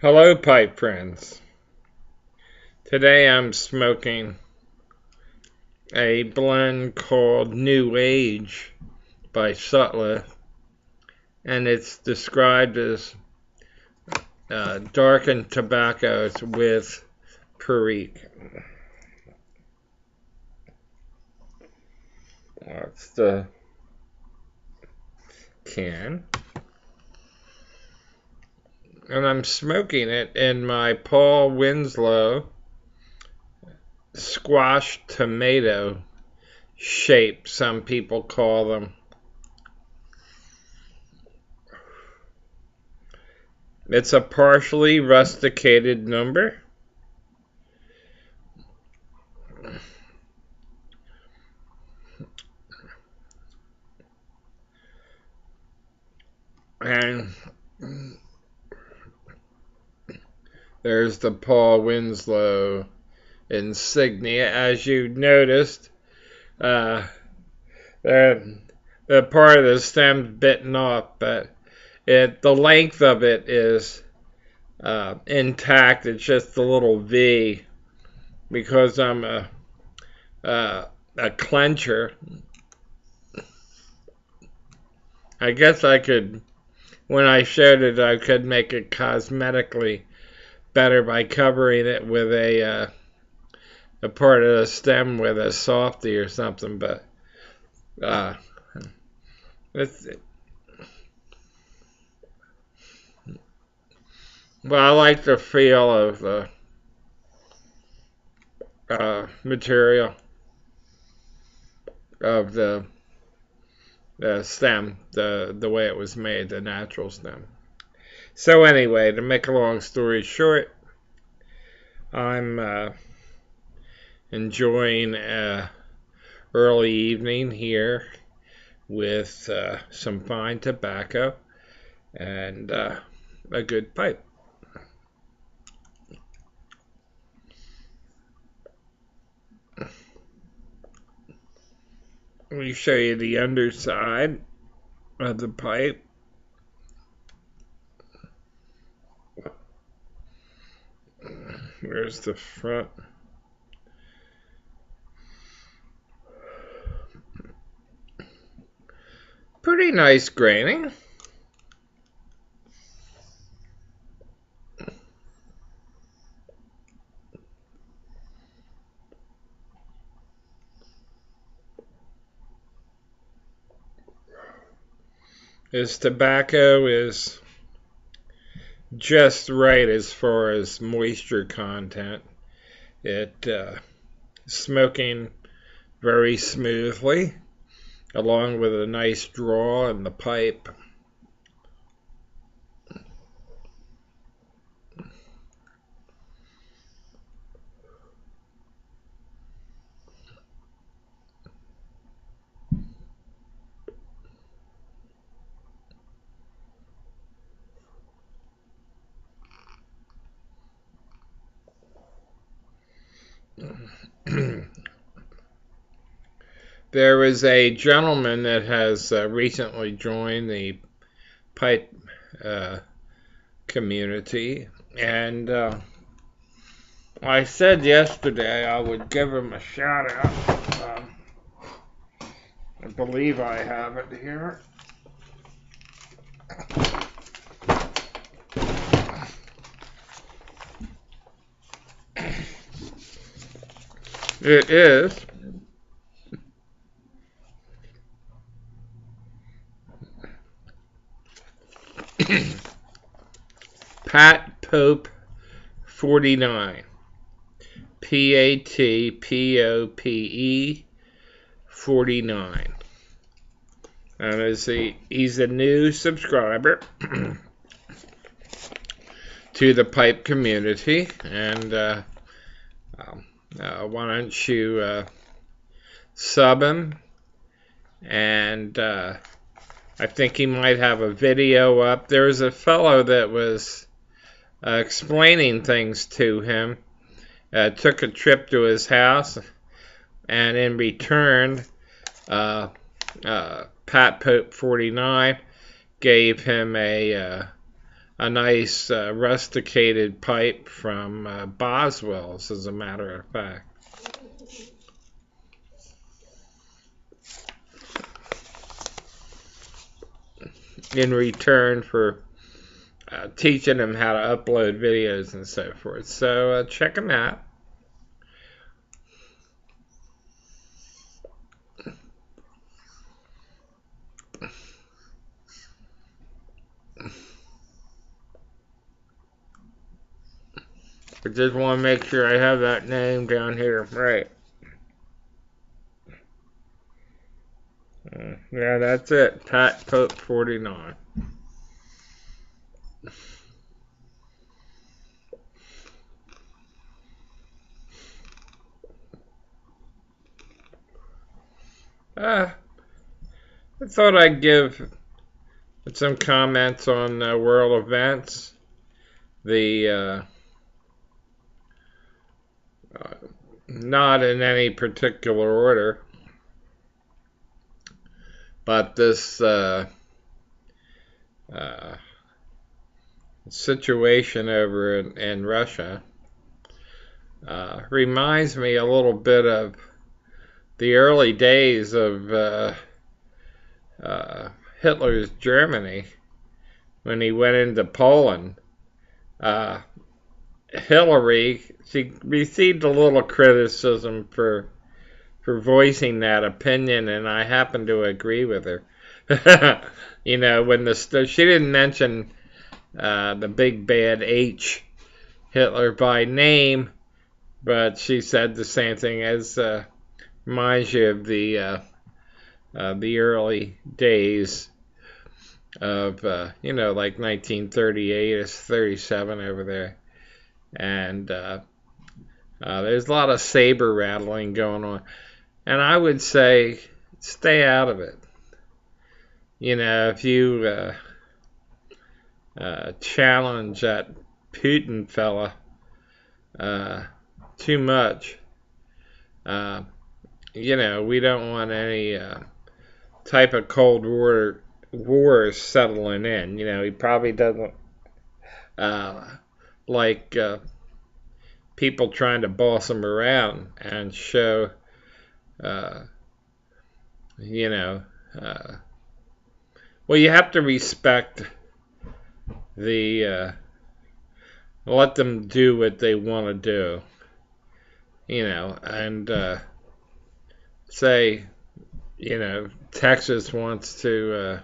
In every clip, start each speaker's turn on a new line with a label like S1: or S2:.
S1: Hello, pipe friends. Today I'm smoking a blend called New Age by Sutler, and it's described as darkened tobaccos with perique. That's the can. And I'm smoking it in my Poul Winslow squash tomato shape, some people call them. It's a partially rusticated number. And there's the Poul Winslow insignia. As you noticed, the part of the stem's bitten off, but the length of it is intact. It's just a little V because I'm a clencher. I guess I could, when I showed it, I could make it cosmetically better by covering it with a part of the stem with a softie or something, but I like the feel of the material of the stem, the way it was made, the natural stem. So anyway, to make a long story short, I'm enjoying early evening here with some fine tobacco and a good pipe. Let me show you the underside of the pipe. Where's the front? Pretty nice graining. This tobacco is just right as far as moisture content. It smoking very smoothly, along with a nice draw in the pipe. There is a gentleman that has recently joined the pipe community, and I said yesterday I would give him a shout out. I believe I have it here. It is Pat Pope 49. PATPOPE 49. And he's a new subscriber to the pipe community, and why don't you sub him? And I think he might have a video up. There was a fellow that was explaining things to him. Took a trip to his house, and in return, Pat Pope 49 gave him a a nice rusticated pipe from Boswell's, as a matter of fact. In return for teaching him how to upload videos and so forth. So check him out. I just want to make sure I have that name down here right. Yeah, that's it. Pat Pope 49. I thought I'd give some comments on world events. The not in any particular order, but this situation over in Russia reminds me a little bit of the early days of Hitler's Germany when he went into Poland. Hillary, she received a little criticism for voicing that opinion, and I happen to agree with her. You know, when she didn't mention the big bad H, Hitler, by name, but she said the same thing as reminds you of the early days of you know, like 1938 or 37 over there. And there's a lot of saber rattling going on. And I would say stay out of it. You know, if you challenge that Putin fella too much, you know, we don't want any type of Cold War settling in. You know, he probably doesn't like people trying to boss him around and show, you know, well, you have to respect the, let them do what they want to do, you know, and say, you know, Texas wants to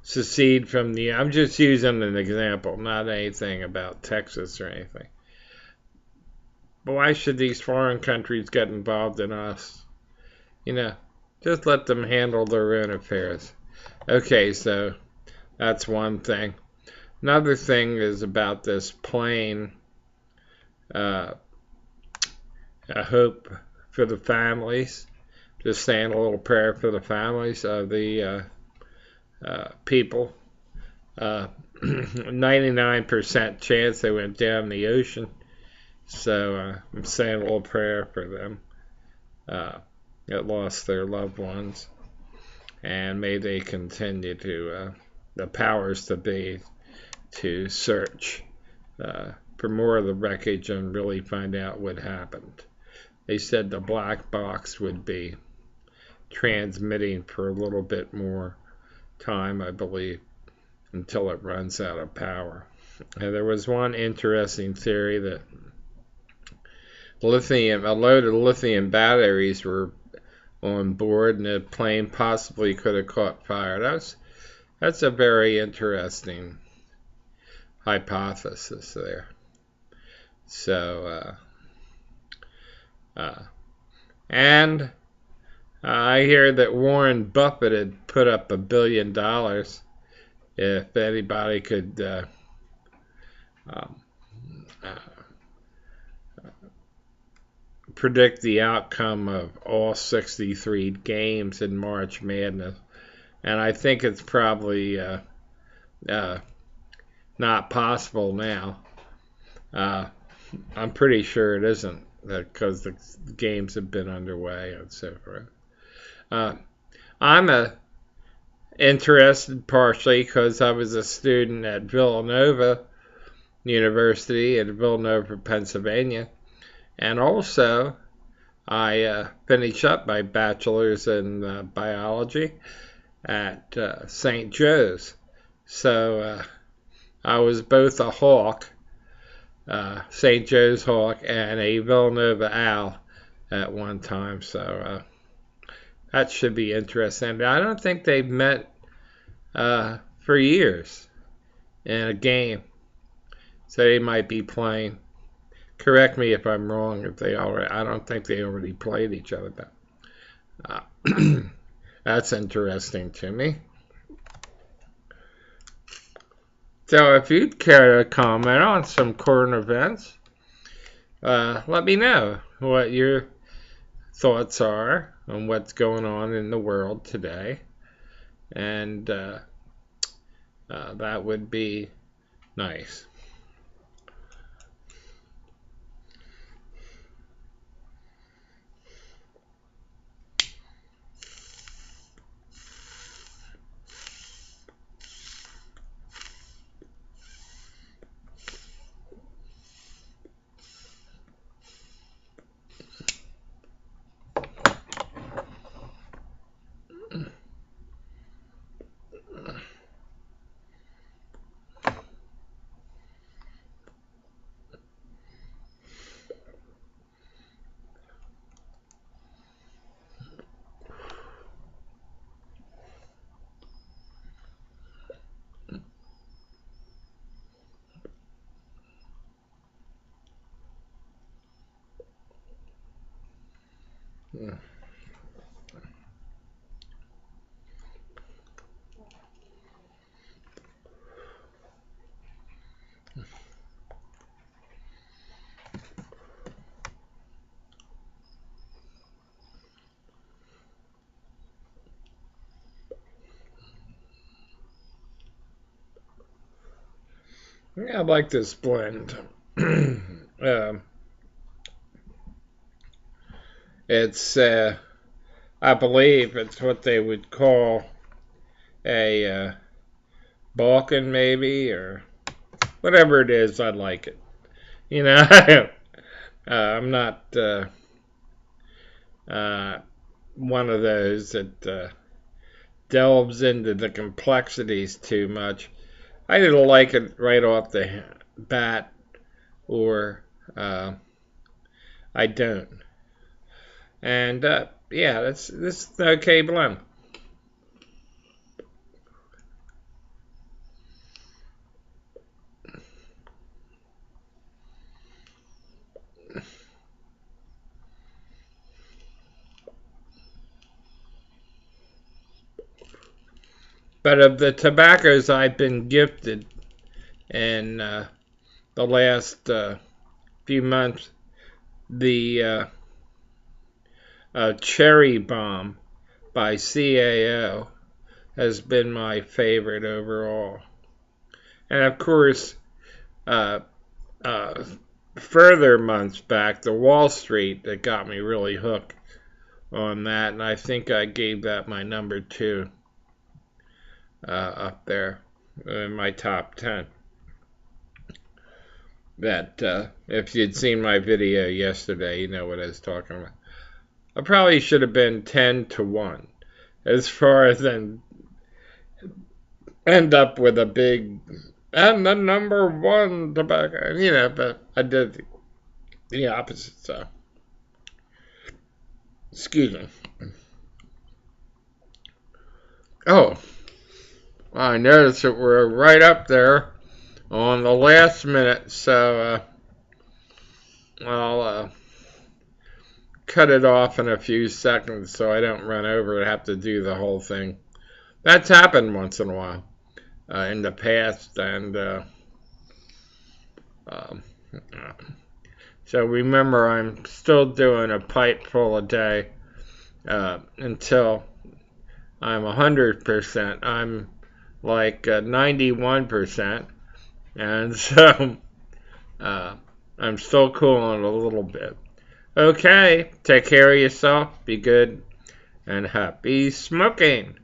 S1: secede from the, I'm just using an example, not anything about Texas or anything. But why should these foreign countries get involved in us? You know, just let them handle their own affairs. Okay, so that's one thing. Another thing is about this plane. I hope for the families. Just saying a little prayer for the families of the people. 99% chance they went down the ocean. So I'm saying a little prayer for them that lost their loved ones. And may they continue to, the powers to be, to search for more of the wreckage and really find out what happened. They said the black box would be transmitting for a little bit more time, I believe, until it runs out of power. And there was one interesting theory that a load of lithium batteries were on board and the plane possibly could have caught fire. That's a very interesting hypothesis there. So, and I hear that Warren Buffett had put up $1 billion if anybody could predict the outcome of all 63 games in March Madness. And I think it's probably not possible now. I'm pretty sure it isn't, because the games have been underway and so forth. I'm a interested partially because I was a student at Villanova University in Villanova, Pennsylvania, and also I finished up my bachelor's in biology at St. Joe's. So I was both a Hawk, St. Joe's Hawk, and a Villanova Owl at one time. So that should be interesting. I don't think they've met for years in a game. So they might be playing. Correct me if I'm wrong. If they already, I don't think they already played each other. But that's interesting to me. So if you'd care to comment on some current events, let me know what your thoughts are on what's going on in the world today. And that would be nice. Yeah. I like this blend. It's, I believe it's what they would call a Balkan maybe, or whatever it is, I like it. You know, I'm not one of those that delves into the complexities too much. I didn't like it right off the bat, or I don't. And yeah, this is an okay blend. But of the tobaccos I've been gifted in the last few months, the Cherry Bomb by CAO has been my favorite overall. And of course, further months back, the Wall Street that got me really hooked on that, and I think I gave that my number 2 up there in my top 10. That if you'd seen my video yesterday, you know what I was talking about. I probably should have been 10-1 as far as then end up with a big and the number 1 tobacco, you know, but I did the opposite, so excuse me. Oh, I noticed that we're right up there on the last minute, so I'll cut it off in a few seconds so I don't run over and have to do the whole thing. That's happened once in a while in the past, and so remember, I'm still doing a pipe full a day until I'm 100%. I'm like 91%, and so I'm still cooling a little bit. Okay, take care of yourself, be good, and happy smoking.